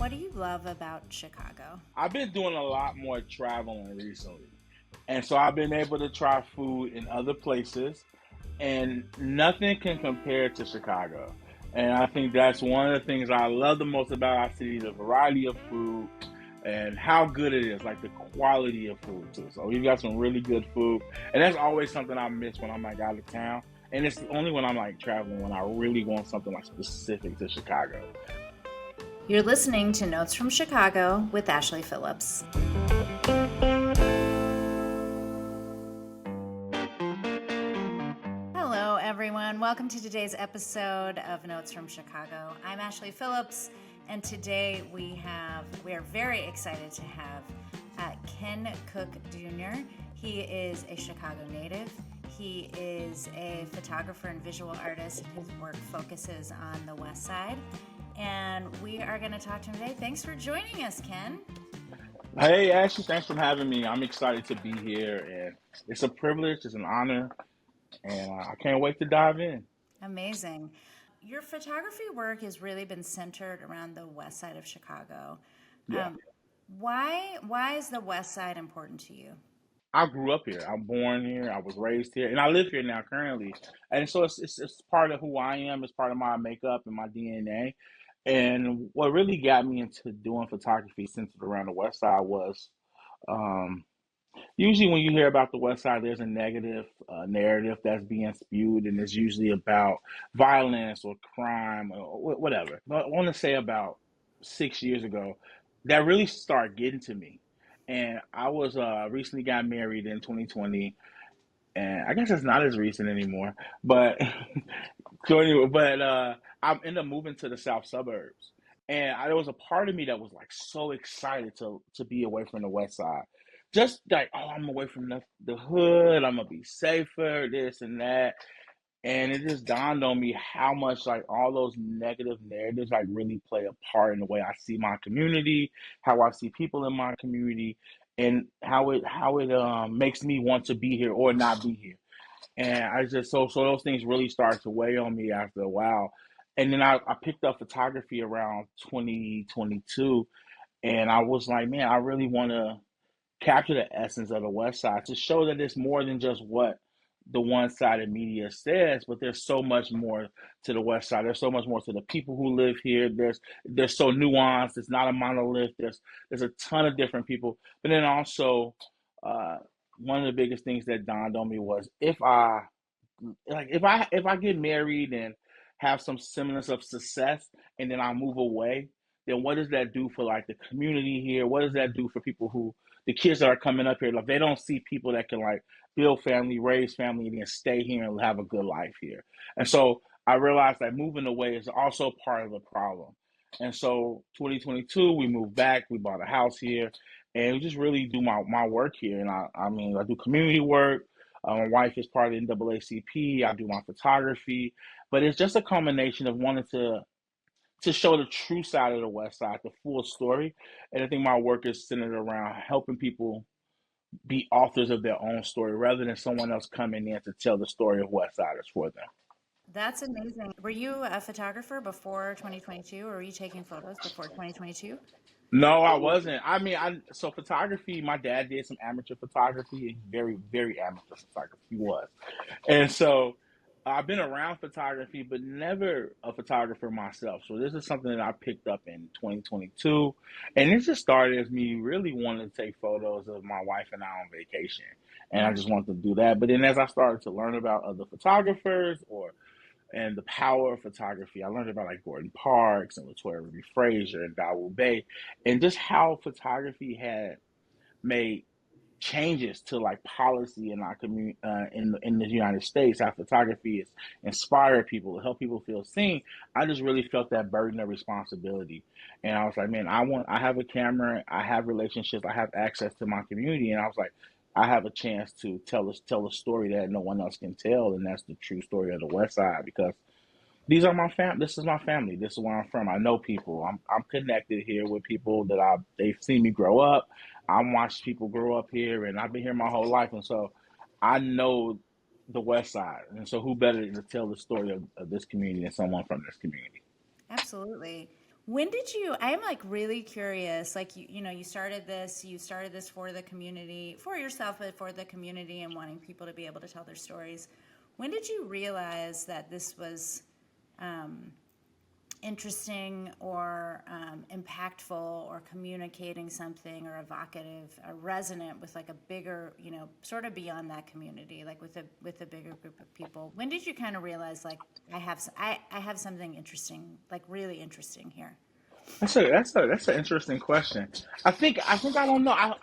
What do you love about Chicago? I've been doing a lot more traveling recently. And so I've been able to try food in other places, and nothing can compare to Chicago. And I think that's one of the things I love the most about our city, the variety of food and how good it is, like the quality of food too. So we've got some really good food. And that's always something I miss when I'm like out of town. And it's only when I'm like traveling when I really want something like specific to Chicago. You're listening to Notes from Chicago with Ashley Phillips. Hello, everyone. Welcome to today's episode of Notes from Chicago. I'm Ashley Phillips, and today we are very excited to have Kenn Cook Jr. He is a Chicago native. He is a photographer and visual artist. His work focuses on the West Side. And we are going to talk to him today. Thanks for joining us, Kenn. Hey, Ashley, thanks for having me. I'm excited to be here, and it's a privilege, it's an honor, and I can't wait to dive in. Amazing. Your photography work has really been centered around the West Side of Chicago. Yeah. Um, why is the West Side important to you? I grew up here. I'm born here. I was raised here, and I live here now currently. And so it's part of who I am. It's part of my makeup and my DNA. And what really got me into doing photography centered around the West Side was um, usually when you hear about the West Side, there's a negative narrative that's being spewed, and it's usually about violence or crime or whatever. But I want to say about 6 years ago, that really started getting to me. And I was recently got married in 2020, and I guess it's not as recent anymore. But so anyway, I ended up moving to the south suburbs, and there was a part of me that was like so excited to be away from the west side, just like, oh, I'm away from the hood, I'm gonna be safer, this and that. And it just dawned on me how much like all those negative narratives like really play a part in the way I see my community, how I see people in my community, and how it makes me want to be here or not be here. And I just so those things really started to weigh on me after a while. And then I picked up photography around 2022, and I was like, man, I really want to capture the essence of the West Side to show that it's more than just what the one-sided media says, but there's so much more to the West Side. There's so much more to the people who live here. There's so nuanced. It's not a monolith. There's a ton of different people. But then also, uh, one of the biggest things that dawned on me was if I get married and have some semblance of success and then I move away, then what does that do for like the community here? What does that do for people who the kids that are coming up here? Like they don't see people that can like build family, raise family, and then stay here and have a good life here. And so I realized that moving away is also part of the problem. And so 2022, we moved back, we bought a house here, and we just really do my work here. And I mean, I do community work. My wife is part of the NAACP. I do my photography, but it's just a combination of wanting to show the true side of the West Side, the full story. And I think my work is centered around helping people be authors of their own story rather than someone else coming in to tell the story of West Siders for them. That's amazing. Were you a photographer before 2022, or were you taking photos before 2022? No, I wasn't. I mean, I so photography. My dad did some amateur photography, very, very amateur photography. He was, and so I've been around photography, but never a photographer myself. So this is something that I picked up in 2022, and it just started as me really wanting to take photos of my wife and I on vacation, and I Mm. just wanted to do that. But then as I started to learn about other photographers or and the power of photography. I learned about like Gordon Parks and Latoya Ruby Frazier and Dawood Bay, and just how photography had made changes to like policy in our community in the United States. How photography has inspired people to help people feel seen. I just really felt that burden of responsibility, and I was like, man, I have a camera, I have relationships, I have access to my community, and I was like. I have a chance to tell a story that no one else can tell, and that's the true story of the West Side. Because these are my fam. This is my family. This is where I'm from. I know people. I'm connected here with people that they've seen me grow up. I'm watched people grow up here, and I've been here my whole life, and so I know the West Side. And so, who better to tell the story of this community than someone from this community? Absolutely. When did you? I am like really curious. Like you started this. You started this for the community, for yourself, but for the community, and wanting people to be able to tell their stories. When did you realize that this was interesting or impactful or communicating something or evocative or resonant with like a bigger, sort of beyond that community, like with a bigger group of people? When did you kind of realize like I have something interesting, like really interesting here? That's an interesting question. I think I don't know. I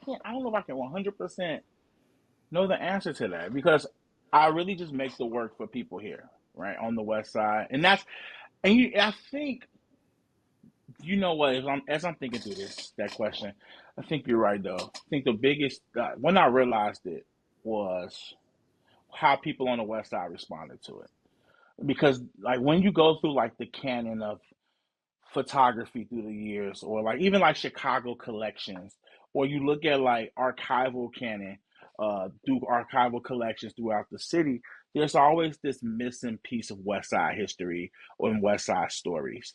can't. I don't know if I can 100% know the answer to that because I really just make the work for people here, right on the West Side, I think you know what? As I'm thinking through that question, I think you're right though. I think the biggest when I realized it was how people on the West Side responded to it because like when you go through like the canon of photography through the years, or like even like Chicago collections, or you look at like archival canon, through archival collections throughout the city, there's always this missing piece of West Side history or West Side stories.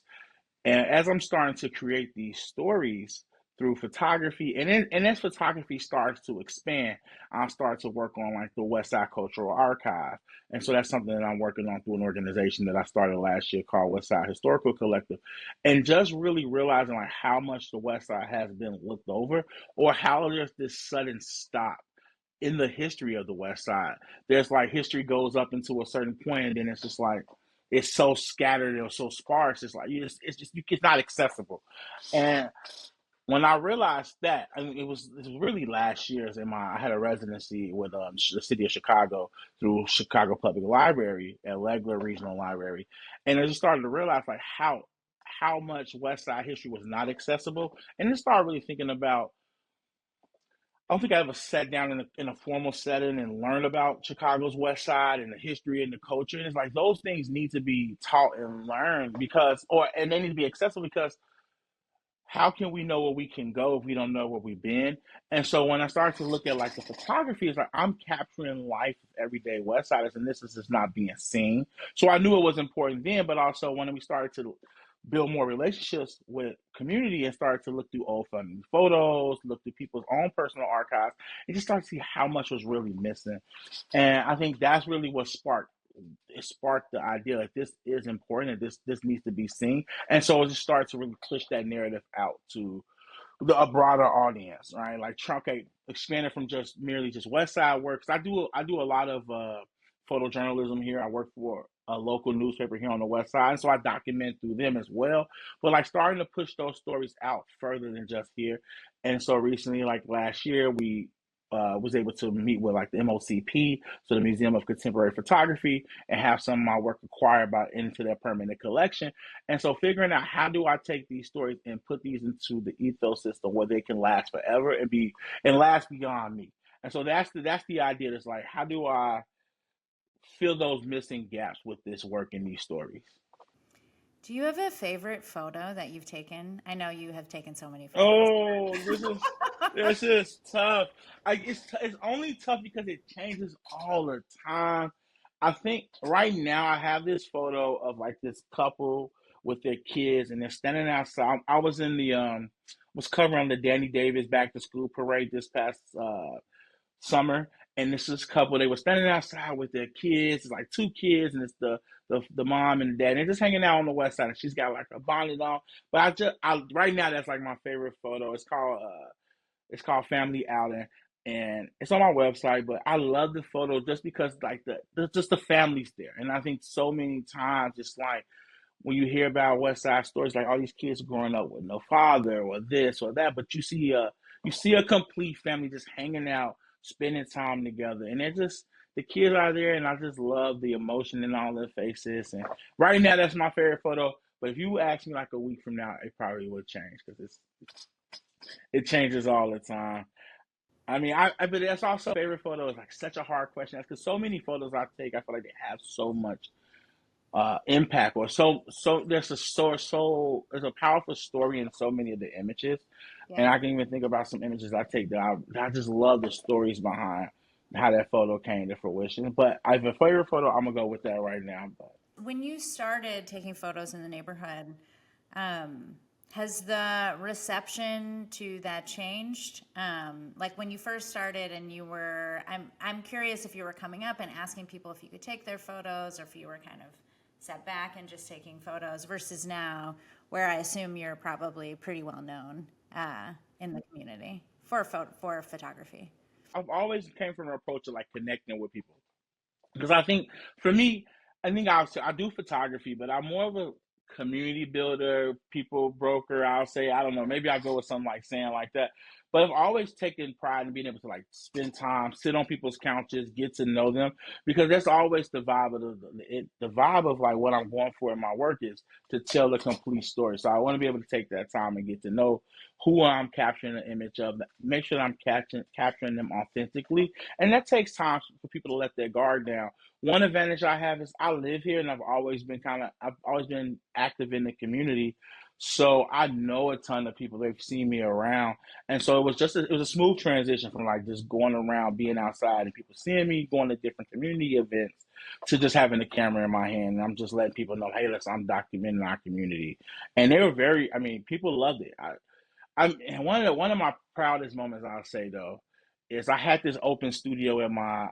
And as I'm starting to create these stories through photography, and as photography starts to expand, I'll start to work on like the West Side Cultural Archive. And so that's something that I'm working on through an organization that I started last year called West Side Historical Collective. And just really realizing like how much the West Side has been looked over, or how there's this sudden stop in the history of the West Side. There's like history goes up into a certain point, and then it's just like it's so scattered or so sparse. It's like it's not accessible. And when I realized that, I mean, it was really last year's in my I had a residency with the city of Chicago through Chicago Public Library at Legler Regional Library, and I just started to realize like how much West Side history was not accessible, and then started really thinking about I don't think I ever sat down in a formal setting and learned about Chicago's West Side and the history and the culture. And it's like those things need to be taught and learned and they need to be accessible because how can we know where we can go if we don't know where we've been? And so when I started to look at like the photography, it's like I'm capturing life of everyday West Siders, and this is just not being seen. So I knew it was important then, but also when we started to build more relationships with community and started to look through old family photos, look through people's own personal archives, and just start to see how much was really missing. And I think that's really what sparked the idea that this is important and this needs to be seen. And so it just started to really push that narrative out to a broader audience, right? Like truncate, expand it from just merely just West Side work. 'Cause I do a lot of photojournalism here. I work for a local newspaper here on the West Side, and so I document through them as well. But like starting to push those stories out further than just here. And so recently, like last year, we was able to meet with like the MOCP, so the Museum of Contemporary Photography, and have some of my work acquired by into their permanent collection. And so figuring out how do I take these stories and put these into the ethos system where they can last forever and last beyond me. And so that's the idea. That's like how do I fill those missing gaps with this work in these stories? Do you have a favorite photo that you've taken? I know you have taken so many photos. Oh, this is tough. It's only tough because it changes all the time. I think right now I have this photo of like this couple with their kids, and they're standing outside. I was in the was covering the Danny Davis back to school parade this past summer, and this couple they were standing outside with their kids. It's like two kids, and it's the mom and the dad. And they're just hanging out on the West Side, and she's got like a bonnet on. But I right now that's like my favorite photo. It's called Family Outing, and it's on my website. But I love the photo just because like just the families there, and I think so many times it's like when you hear about West Side stories, like all these kids growing up with no father or this or that, but you see a complete family just hanging out, spending time together, and they're just the kids are there, and I just love the emotion in all their faces. And right now, that's my favorite photo. But if you ask me like a week from now, it probably would change because it changes all the time. I mean, but that's also favorite photo is like such a hard question. That's because so many photos I take, I feel like they have so much impact or there's a powerful story in so many of the images, and Yeah. I can even think about some images I take that I just love the stories behind how that photo came to fruition. But I have a favorite photo, I'm gonna go with that right now. But When you started taking photos in the neighborhood, Um, has the reception to that changed? Like when you first started and you were, I'm curious if you were coming up and asking people if you could take their photos or if you were kind of sat back and just taking photos versus now where I assume you're probably pretty well known in the community for photography. I've always came from an approach of like connecting with people. Because I think for me, I do photography, but I'm more of a community builder, people broker. I'll say I don't know, maybe I go with something like saying like that. But I've always taken pride in being able to like spend time, sit on people's couches, get to know them, because that's always the vibe of the vibe of like what I'm going for in my work is to tell the complete story. So I want to be able to take that time and get to know who I'm capturing an image of, make sure that I'm capturing them authentically, and that takes time for people to let their guard down. One advantage I have is I live here and I've always been active in the community. So I know a ton of people. They've seen me around. And so it was a smooth transition from like just going around, being outside and people seeing me, going to different community events to just having a camera in my hand. And I'm just letting people know, hey, listen, I'm documenting our community. And they were very, I mean, people loved it. And one of my proudest moments I'll say though is I had this open studio at my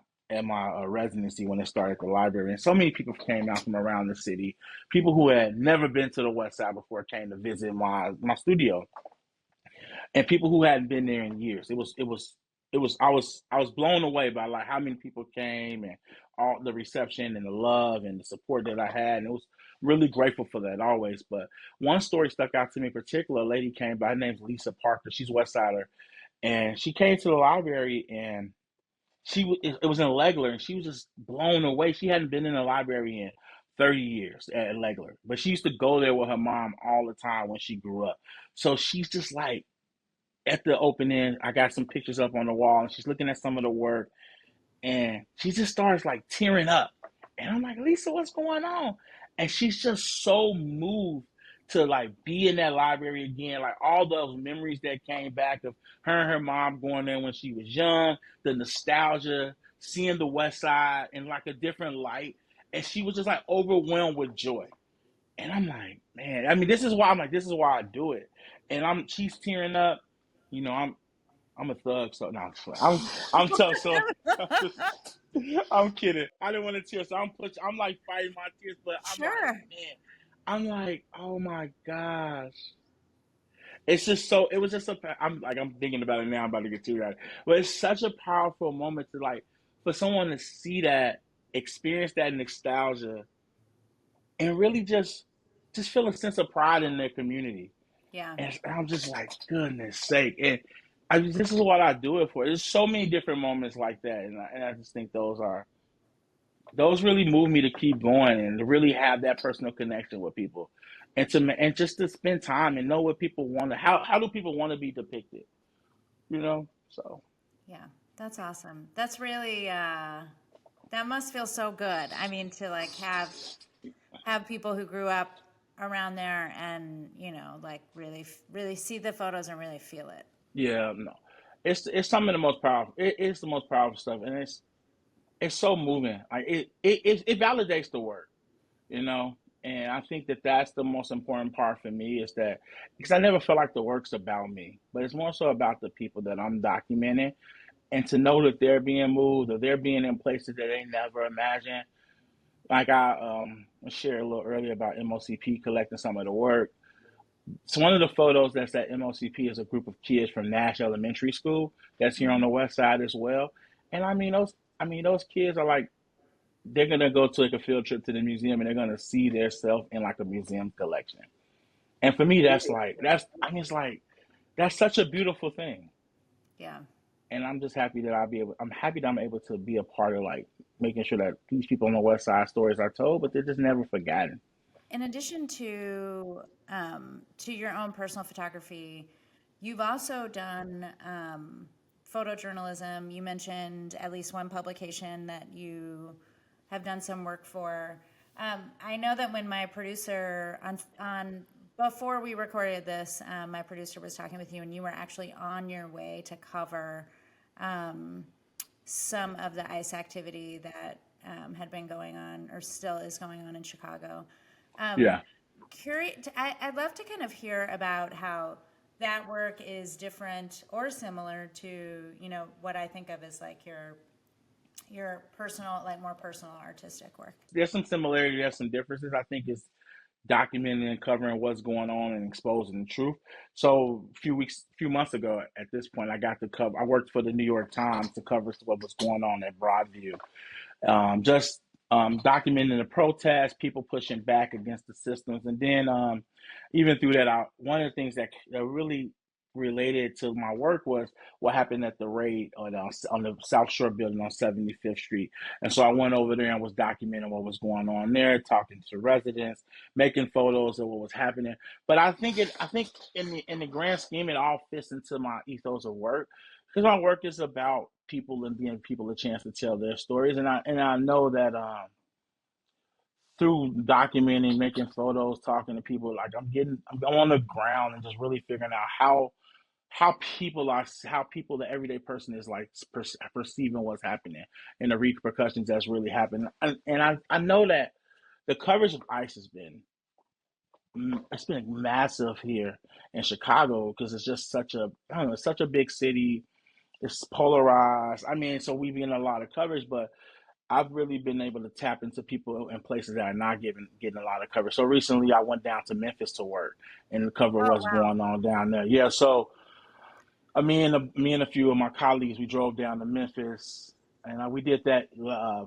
residency when it started at the library, and so many people came out from around the city. People who had never been to the West Side before came to visit my studio, and people who hadn't been there in years. I was blown away by like how many people came and all the reception and the love and the support that I had, and it was really grateful for that always. But one story stuck out to me in particular. A lady came by. Her name's Lisa Parker. She's West Sider, and she came to the library and it was in Legler, and she was just blown away. She hadn't been in the library in 30 years at Legler, but she used to go there with her mom all the time when she grew up. So she's just like at the opening, I got some pictures up on the wall, and she's looking at some of the work, and she just starts like tearing up. And I'm like, Lisa, what's going on? And she's just so moved to like be in that library again, like all those memories that came back of her and her mom going there when she was young, the nostalgia, seeing the West Side in like a different light. And she was just like overwhelmed with joy. And I'm like, man, I mean, this is why I do it. And she's tearing up. You know, I'm a thug, so no, I'm tough, so I'm just, I'm kidding. I didn't want to tear, so I'm like fighting my tears, but I'm like, Sure. man, I'm like, oh my gosh, it's just so. It was just a. I'm thinking about it now. I'm about to get to that, but it's such a powerful moment to like for someone to see that, experience that nostalgia, and really just feel a sense of pride in their community. Yeah. And I'm just like, goodness sake. And this is what I do it for. There's so many different moments like that. And I just think those really move me to keep going and to really have that personal connection with people. And just to spend time and know what people want to, how do people want to be depicted, you know? So, Yeah. That's awesome. That's really that must feel so good. I mean, to like have people who grew up around there and like really see the photos and really feel it. yeah, no. It's some of the most powerful. It's the most powerful stuff. And it's so moving. Like it validates the work, you know. And I think that that's the most important part for me is that because I never feel like the work's about me, but it's more so about the people that I'm documenting, and to know that they're being moved or they're being in places that they never imagined. Like I shared a little earlier about MOCP collecting some of the work. So one of the photos that's at MOCP is a group of kids from Nash Elementary School that's here on Hmm. the west side as well. And those kids are like they're gonna go to like a field trip to the museum and they're gonna see their self in like a museum collection. And for me, it's like that's such a beautiful thing. Yeah. And I'm just happy that I'm happy that I'm able to be a part of like making sure that these people on the West Side stories are told, but they're just never forgotten. In addition to your own personal photography, you've also done photojournalism. You mentioned at least one publication that you have done some work for. I know that when my producer on before we recorded this, my producer was talking with you, and you were actually on your way to cover um, some of the ice activity that had been going on or still is going on in Chicago. Um, Yeah. curious. I'd love to kind of hear about how that work is different or similar to, what I think of as like your personal, like more personal artistic work. There's some similarity, there's some differences. I think it's documenting and covering what's going on and exposing the truth. So few months ago, at this point, I got to cover. I worked for the New York Times to cover what was going on at Broadview, just documenting the protests, people pushing back against the systems, and then even through that, one of the things that really related to my work was what happened at the raid on the South Shore building on 75th Street. And so I went over there and was documenting what was going on there, talking to residents, making photos of what was happening. But I think in the grand scheme, it all fits into my ethos of work because my work is about people and giving people a chance to tell their stories, and I know that through documenting, making photos, talking to people, like I'm on the ground and just really figuring out how people, the everyday person is like perceiving what's happening and the repercussions that's really happening, and I know that the coverage of ICE has been it's been massive here in Chicago because it's just such a I don't know, it's such a big city. It's polarized. I mean, so we've been a lot of coverage, but I've really been able to tap into people in places that are not getting a lot of coverage. So recently, I went down to Memphis to work and to cover Oh what's wow. going on down there. Yeah, so me and a few of my colleagues, we drove down to Memphis, and we did that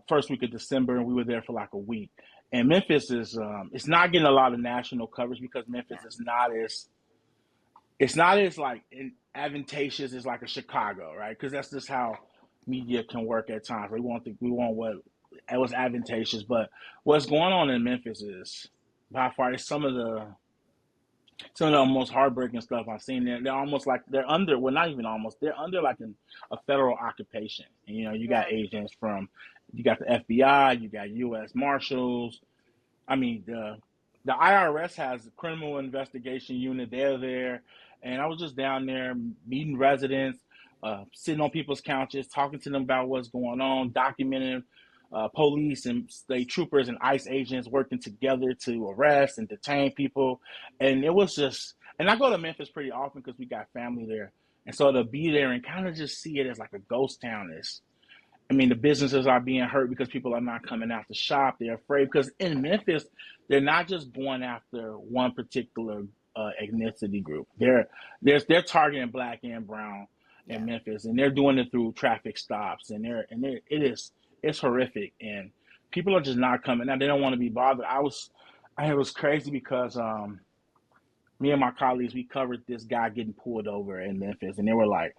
first week of December, and we were there for like a week. And Memphis is it's not getting a lot of national coverage because Yeah. Memphis is not as it's not as like advantageous as like a Chicago, right? Because that's just how media can work at times. We want what it was advantageous, but what's going on in Memphis is by far it's some of the most heartbreaking stuff I've seen. They're almost like they're under well not even almost they're under like a federal occupation. And, you got Yeah. agents from you got the FBI, you got U.S. Marshals, I mean, the IRS has a criminal investigation unit. They're there, and I was just down there meeting residents, sitting on people's couches, talking to them about what's going on, documenting police and state troopers and ICE agents working together to arrest and detain people, and it was just. And I go to Memphis pretty often because we got family there, and so to be there and kind of just see it as like a ghost town is I mean, the businesses are being hurt because people are not coming out to shop. They're afraid because in Memphis, they're not just going after one particular ethnicity group. They're targeting black and brown in Yeah. Memphis, and they're doing it through traffic stops, it's horrific, and people are just not coming out. They don't want to be bothered. It was crazy because me and my colleagues we covered this guy getting pulled over in Memphis, and they were like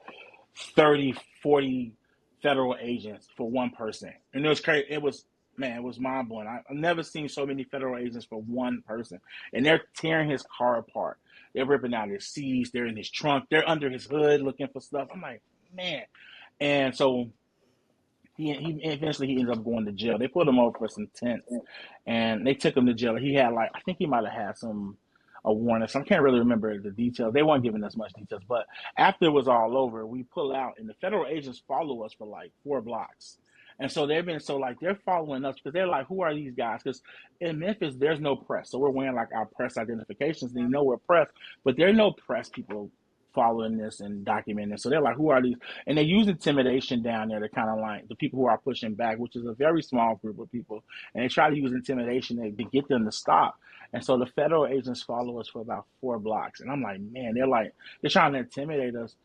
30, 40 federal agents for one person. And it was crazy. It was mind blowing. I've never seen so many federal agents for one person. And they're tearing his car apart. They're ripping out his seats. They're in his trunk. They're under his hood looking for stuff. I'm like, man. And so he ended up going to jail. They put him over for some tents, and they took him to jail. He had like I think he might have had some a warning. So I can't really remember the details. They weren't giving us much details. But after it was all over, we pull out, and the federal agents follow us for like 4 blocks. And so they're following us because they're like, who are these guys? Because in Memphis there's no press, so we're wearing like our press identifications, and you know we're press, but there are no press people following this and documenting. So they're like, who are these? And they use intimidation down there to kind of like the people who are pushing back, which is a very small group of people, and they try to use intimidation to get them to stop. And so the federal agents follow us for about 4 blocks, and I'm like, man, they're trying to intimidate us,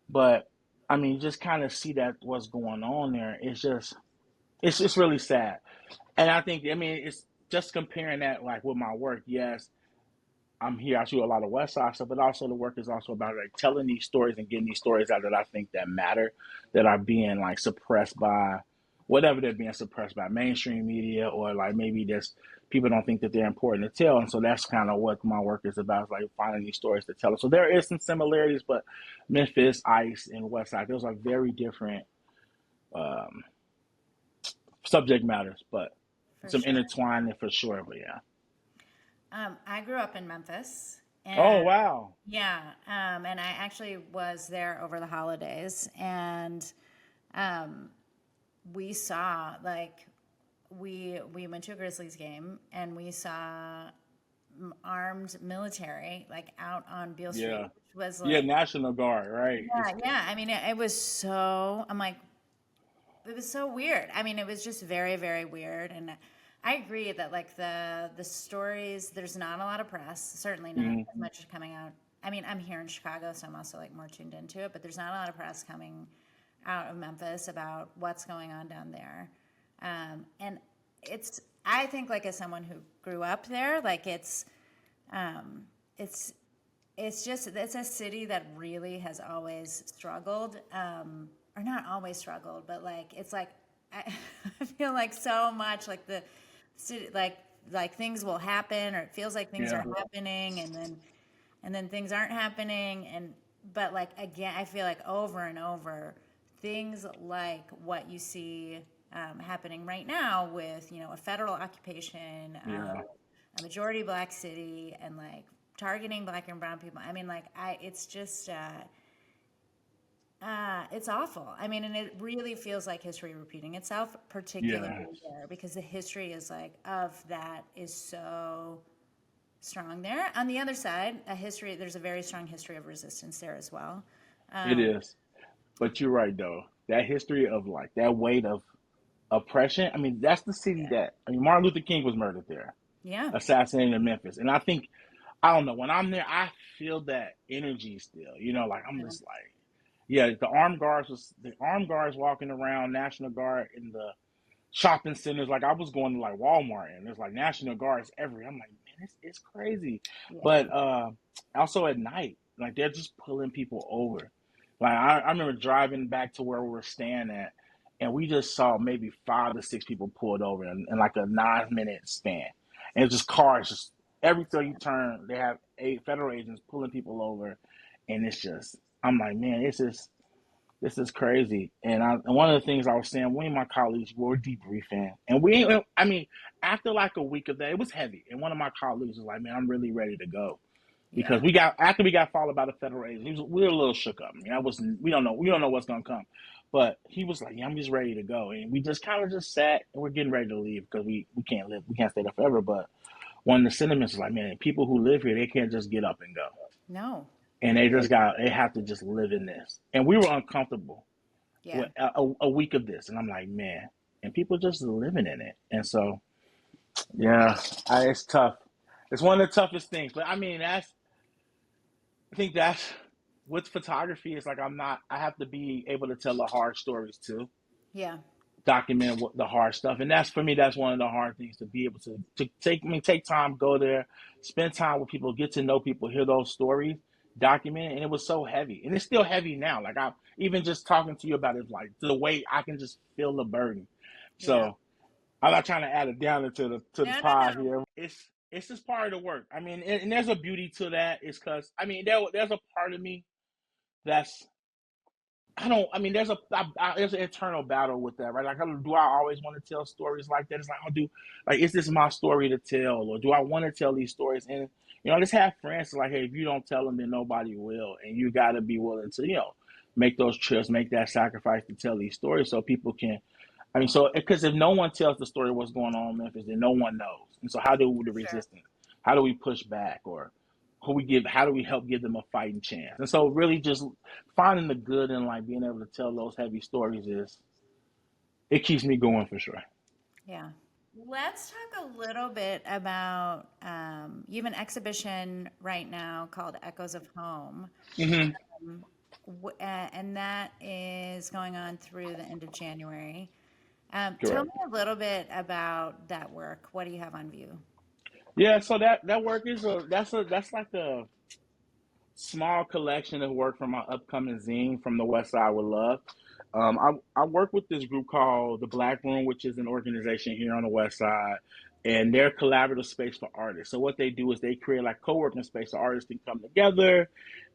but I mean, just kind of see that what's going on there. It's really sad, and I think I mean it's just comparing that like with my work. Yes, I'm here. I shoot a lot of West Side stuff, but also the work is also about like telling these stories and getting these stories out that I think that matter, that are being like suppressed by whatever they're being suppressed by mainstream media or like maybe just people don't think that they're important to tell. And so that's kind of what my work is about, is like finding these stories to tell. So there is some similarities, but Memphis, Ice, and West Side, those are very different um, subject matters, but For some sure. intertwining for sure. But yeah. I grew up in Memphis, Oh and wow. yeah, and I actually was there over the holidays, and um, we saw like we went to a Grizzlies game, and we saw armed military like out on Beale Street, Yeah. which was Yeah, like, National Guard, right? It's yeah, yeah. I mean, it was so, I'm like, it was so weird. I mean, it was just very, very weird. And I agree that like the stories, there's not a lot of press, certainly not mhm. as much as coming out. I mean, I'm here in Chicago, so I'm also like more tuned into it, but there's not a lot of press coming out of Memphis about what's going on down there. And it's, I think like as someone who grew up there, like um, it's it's just it's a city that really has always struggled, or not always struggled, but like it's like I, I feel like so much like the city, like things will happen, or it feels like things Yeah. are happening, and then things aren't happening, and but like again, I feel like over and over things like what you see happening right now with a federal occupation, Yeah. a majority black city, and like targeting black and brown people. I mean, like it's just it's awful. I mean, and it really feels like history repeating itself, particularly Yeah. there, because the history is like of that is so strong there. On the other side, there's a very strong history of resistance there as well. It Um, is. But you're right though. That history of like that weight of oppression. I mean, that's the city that I mean Martin Luther King was murdered there, yeah, assassinated in Memphis. And I think I don't know, when I'm there, I feel that energy still. Like I'm yeah, just like yeah, the armed guards walking around, National Guard in the shopping centers. Like I was going to like Walmart and there's like National Guards everywhere. I'm like, man, it's crazy. yeah, But also at night, like they're just pulling people over. Like I remember driving back to where we were staying at, and we just saw maybe 5 to 6 people pulled over in like a 9 minute span. And it's just cars, just every time you turn, they have federal agents pulling people over, and it's just I'm like, man, this is crazy. And one of the things I was saying, one of my colleagues were debriefing, and I mean, after like a week of that, it was heavy. And one of my colleagues was like, "Man, I'm really ready to go," because yeah. after we got followed by the federal agents, we were a little shook up. I mean, I wasn't. We don't know what's gonna come, but he was like, "Yeah, I'm just ready to go," and we just kind of just sat and we're getting ready to leave because we can't stay there forever. But one of the sentiments is like, "Man, people who live here, they can't just get up and go." No, And they have to just live in this. And we were uncomfortable yeah, with a week of this, and I'm like, man, and people just living in it, and so yeah, it's tough. It's one of the toughest things, but I mean, I think that's with photography. It's like I have to be able to tell the hard stories too, yeah, document the hard stuff, and that's for me. That's one of the hard things to be able to take time, go there, spend time with people, get to know people, hear those stories, document it. And it was so heavy, and it's still heavy now. Like I even just talking to you about it, like the way I can just feel the burden. yeah. So I'm not trying to add it down into the No, no, pod no. here. It's just part of the work. I mean, and there's a beauty to that. It's because I mean there's a part of me that's I don't. I mean, there's an internal battle with that, right? Like, do I always want to tell stories like that? It's like, is this my story to tell, or do I want to tell these stories? And I just have friends like, hey, if you don't tell them, then nobody will, and you got to be willing to, make those trips, make that sacrifice to tell these stories, so people can. I mean, so because if no one tells the story of what's going on in Memphis, then no one knows. And so, how do the Sure. resistance? How do we push back, or how do we help give them a fighting chance? And so, really, just finding the good and like being able to tell those heavy stories it keeps me going for sure. Yeah. Let's talk a little bit about you have an exhibition right now called Echoes of Home, Hmm. and that is going on through the end of January. Tell me Correct. a little bit about that work. What do you have on view? Yeah. So that work is that's like a small collection of work from my upcoming zine from the West Side with Love. I work with this group called the Black Room, which is an organization here on the West Side, and they're a collaborative space for artists. So what they do is they create like co-working space so artists can come together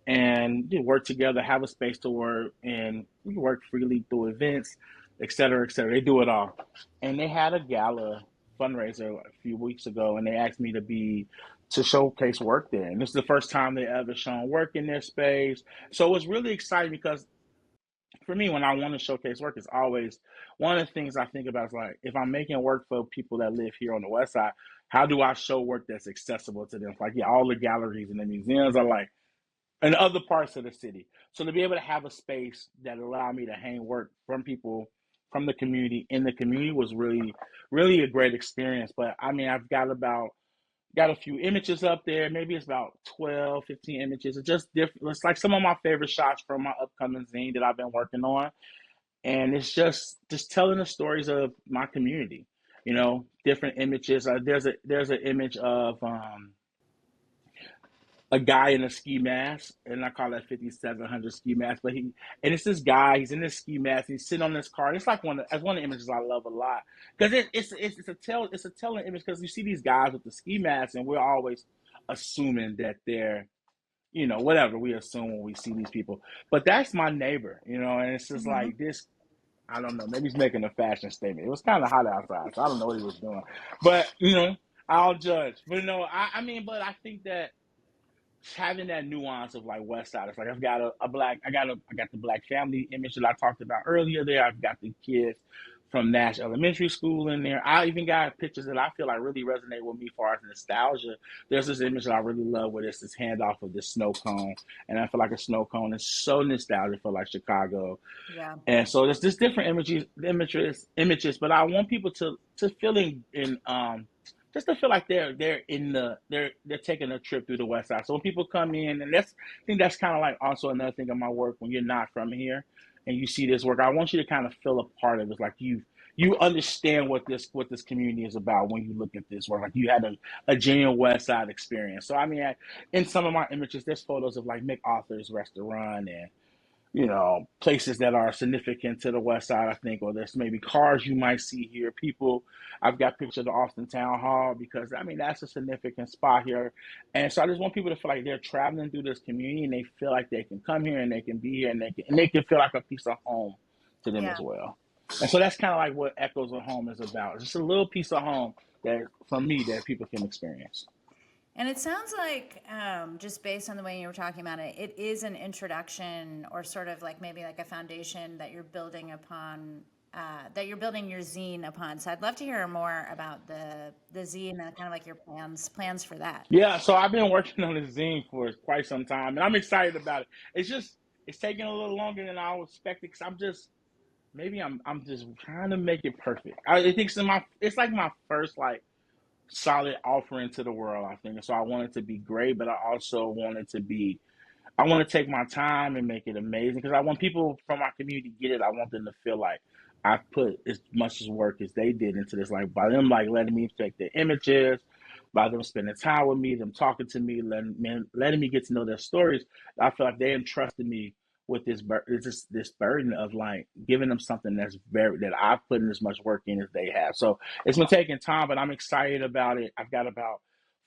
and work together, have a space to work, and we work freely through events, et cetera, et cetera. They do it all. And they had a gala fundraiser a few weeks ago, and they asked me to showcase work there. And this is the first time they ever shown work in their space. So it was really exciting because for me, when I want to showcase work, it's always one of the things I think about is like, if I'm making work for people that live here on the West Side, how do I show work that's accessible to them? Like, yeah, all the galleries and the museums are like in other parts of the city. So to be able to have a space that allowed me to hang work from people from the community in the community was really, really a great experience. But I mean, I've got a few images up there. Maybe it's about 12, 15 images. It's just different. It's like some of my favorite shots from my upcoming zine that I've been working on. And it's just telling the stories of my community, different images. There's an image of a guy in a ski mask, and I call that 5700 ski mask. And it's this guy. He's in this ski mask. And he's sitting on this car. And it's like one of the images I love a lot because it's a telling image because you see these guys with the ski masks, and we're always assuming that they're whatever we assume when we see these people. But that's my neighbor, and it's just Mm-hmm. like this. I don't know. Maybe he's making a fashion statement. It was kind of hot outside, so I don't know what he was doing. But I'll judge. But no, I mean, but I think that having that nuance of like West Side. It's like I've got a black, I got the black family image that I talked about earlier there. I've got the kids from Nash Elementary School in there. I even got pictures that I feel like really resonate with me as far as nostalgia. There's this image that I really love where it's this handoff of this snow cone, and I feel like a snow cone is so nostalgic for like Chicago. Yeah. And so there's just different images, but I want people to feel in just to feel like they're taking a trip through the West Side. So when people come in, and I think that's kind of like also another thing of my work when you're not from here and you see this work, I want you to kind of feel a part of it. It's like you understand what this community is about when you look at this work. Like you had a genuine West Side experience. So I mean, in some of my images, there's photos of like MacArthur's restaurant and places that are significant to the West Side, I think, or there's maybe cars you might see here. People, I've got pictures of the Austin Town Hall because I mean that's a significant spot here, and so I just want people to feel like they're traveling through this community and they feel like they can come here and they can be here and they can feel like a piece of home to them Yeah. as well. And so that's kind of like what Echoes of Home is about. Just a little piece of home that from me that people can experience. And it sounds like, just based on the way you were talking about it, it is an introduction or sort of like maybe like a foundation that you're building upon, that you're building your zine upon. So I'd love to hear more about the zine and kind of like your plans for that. Yeah, so I've been working on this zine for quite some time, and I'm excited about it. It's taking a little longer than I was expecting because I'm just trying to make it perfect. I think it's like my first like solid offering to the world. I think, and so I want it to be great, but I also want it to be I want to take my time and make it amazing because I want people from my community to get it. I want them to feel like I put as much as work as they did into this. Like by them, like letting me take their images, by them spending time with me, them talking to me, letting me get to know their stories. I feel like they entrusted me with this burden of like giving them something that I've put in as much work in as they have. So it's been taking time, but I'm excited about it. I've got about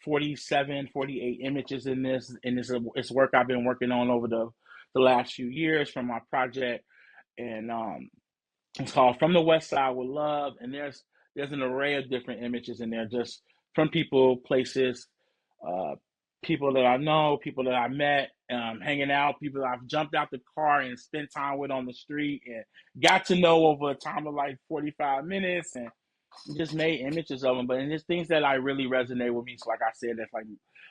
47, 48 images in this, and it's work I've been working on over the last few years from my project, and it's called From the West Side with Love, and there's an array of different images in there, just from people, places, uh, people that I know, people that I met, hanging out, people that I've jumped out the car and spent time with on the street, and got to know over a time of like 45 minutes, and just made images of them, but and there's things that I really resonate with me. So like I said, that's like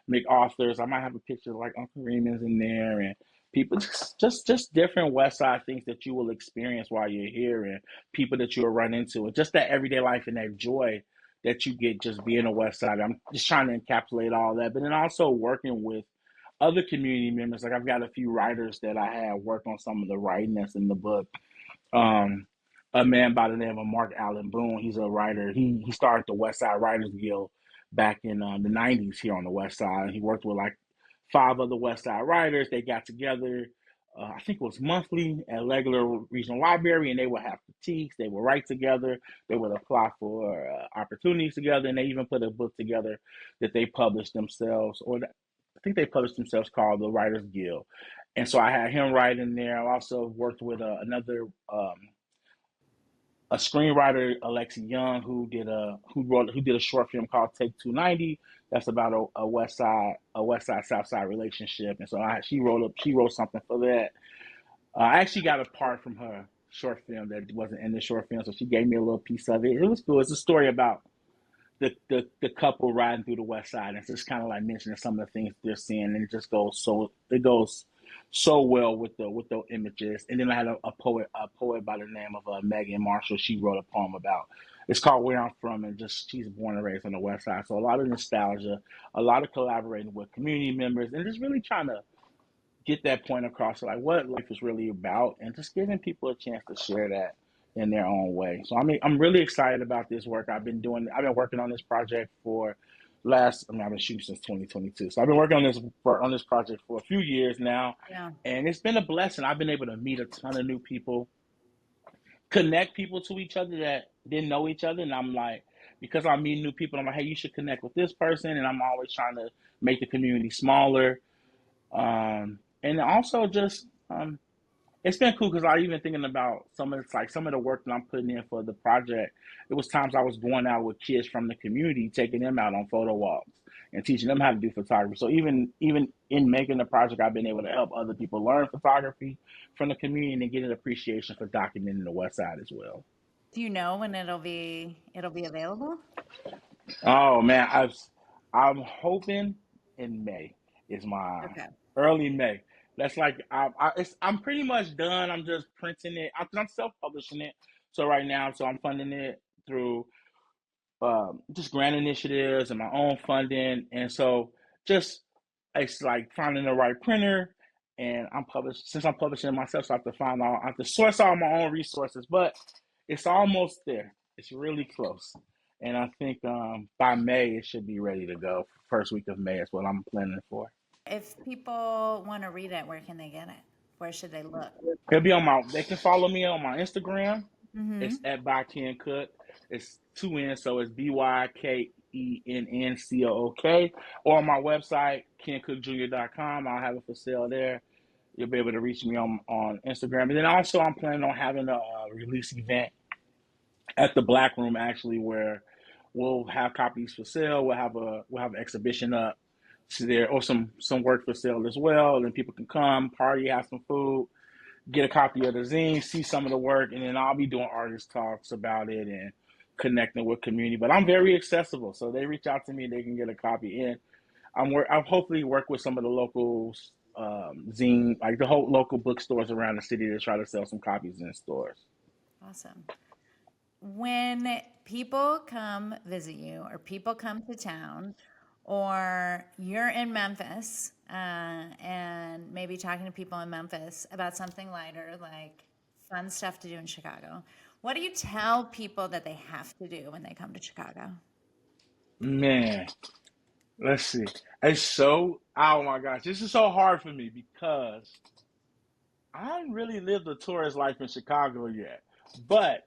MacArthur's. I might have a picture of like Uncle Remus in there and people just different West Side things that you will experience while you're here and people that you'll run into and just that everyday life and that joy that you get just being a West Side. I'm just trying to encapsulate all that, but then also working with other community members. Like I've got a few writers that I have work on some of the writing that's in the book, um, a man by the name of Mark Allen Boone. He's a writer. He started the West Side Writers Guild back in the '90s here on the West Side. He worked with like five other West Side writers. They got together. I think it was monthly at Legler Regional Library, and they would have critiques. They would write together. They would apply for opportunities together, and they even put a book together that they published themselves, I think they published themselves called the Writers Guild. And so I had him write in there. I also worked with another a screenwriter, Alexi Young, who did a short film called Take 290. That's about a West Side South Side relationship. And so she wrote something for that. I actually got a part from her short film that wasn't in the short film, so she gave me a little piece of it. It was cool. It's a story about the couple riding through the West Side, and it's just kind of like mentioning some of the things they're seeing, and it goes so well with the images. And then I had a poet by the name of Megan Marshall. She wrote a poem about. It's called Where I'm From, and just she's born and raised on the West Side, so a lot of nostalgia, a lot of collaborating with community members, and just really trying to get that point across, like what life is really about, and just giving people a chance to share that in their own way. So I mean, I'm really excited about this work. I've been working on this project for I've been shooting since 2022. So I've been working on this project for a few years now, Yeah. and it's been a blessing. I've been able to meet a ton of new people, connect people to each other that didn't know each other, and I'm like, because I'm meeting new people, I'm like, hey, you should connect with this person, and I'm always trying to make the community smaller, and also just it's been cool because I even thinking about some of the work that I'm putting in for the project. It was times I was going out with kids from the community, taking them out on photo walks and teaching them how to do photography. So even in making the project, I've been able to help other people learn photography from the community and get an appreciation for documenting the West Side as well. Do you know when it'll be available? Oh man, I'm hoping in May is my Okay. early May. That's like I'm pretty much done. I'm just printing it. I'm self-publishing it. So right now, I'm funding it through just grant initiatives and my own funding. And so just it's like finding the right printer. And I'm publishing it myself, so I have to source all my own resources. But it's almost there. It's really close. And I think by May it should be ready to go. First week of May is what I'm planning for. If people want to read it, where can they get it? Where should they look? They can follow me on my Instagram. Mm-hmm. It's at by Kenn Cook. It's two N's, so it's BYKENNCOOK. Or on my website, KennCookJr.com. I'll have it for sale there. You'll be able to reach me on Instagram. And then also I'm planning on having a release event at the Black Room actually, where we'll have copies for sale. We'll have an exhibition up so there, or some work for sale as well. And then people can come, party, have some food, get a copy of the zine, see some of the work, and then I'll be doing artist talks about it and connecting with community. But I'm very accessible, so they reach out to me, they can get a copy. And I've hopefully work with some of the local zine, like the whole local bookstores around the city to try to sell some copies in stores. Awesome. When people come visit you, or people come to town, or you're in Memphis, and maybe talking to people in Memphis about something lighter, like fun stuff to do in Chicago, what do you tell people that they have to do when they come to Chicago? Man, let's see. Oh my gosh, this is so hard for me because I haven't really lived a tourist life in Chicago yet. But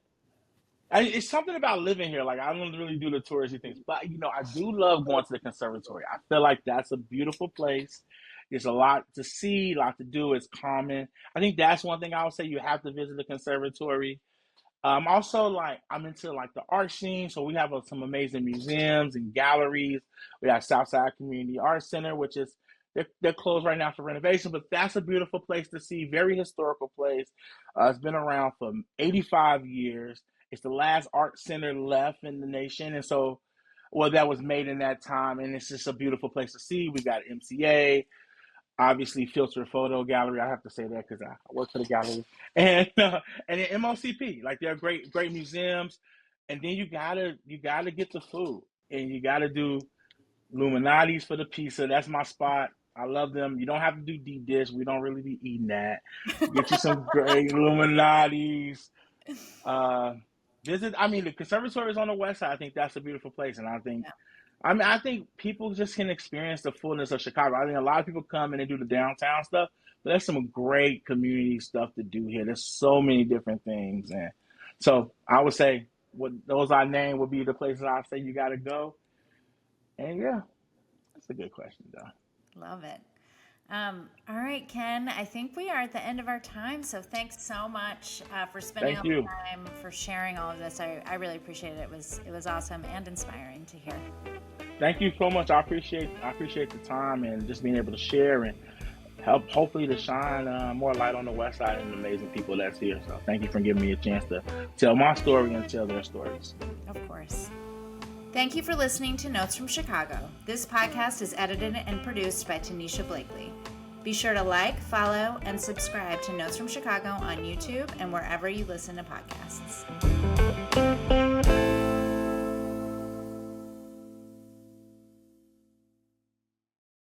it's something about living here. Like I don't really do the touristy things, but I do love going to the conservatory. I feel like that's a beautiful place. There's a lot to see, a lot to do. It's common. I think that's one thing I would say. You have to visit the conservatory. Also, like I'm into like the art scene, so we have some amazing museums and galleries. We have Southside Community Art Center, which is they're closed right now for renovation, but that's a beautiful place to see. Very historical place. It's been around for 85 years. It's the last art center left in the nation, and so well that was made in that time, and it's just a beautiful place to see. We got MCA, obviously filter photo gallery. I have to say that because I work for the gallery, and then MOCP. Like they're great museums, and then you gotta get the food, and you gotta do Illuminati's for the pizza. That's my spot. I love them. You don't have to do deep dish. We don't really be eating that. Get you some great Illuminati's. Uh, Visit. I mean, the conservatory is on the west side. I think that's a beautiful place, and I think people just can experience the fullness of Chicago. I think a lot of people come and they do the downtown stuff, but there's some great community stuff to do here. There's so many different things, and so I would say what those I named would be the places I say you got to go. And yeah, that's a good question, though. Love it. All right, Ken, I think we are at the end of our time. So thanks so much for spending Thank all the you. time, for sharing all of this. I really appreciate it. It was awesome and inspiring to hear. Thank you so much. I appreciate the time and just being able to share and help hopefully to shine more light on the West Side and the amazing people that's here. So thank you for giving me a chance to tell my story and tell their stories. Of course. Thank you for listening to Notes from Chicago. This podcast is edited and produced by Tanisha Blakely. Be sure to like, follow, and subscribe to Notes from Chicago on YouTube and wherever you listen to podcasts.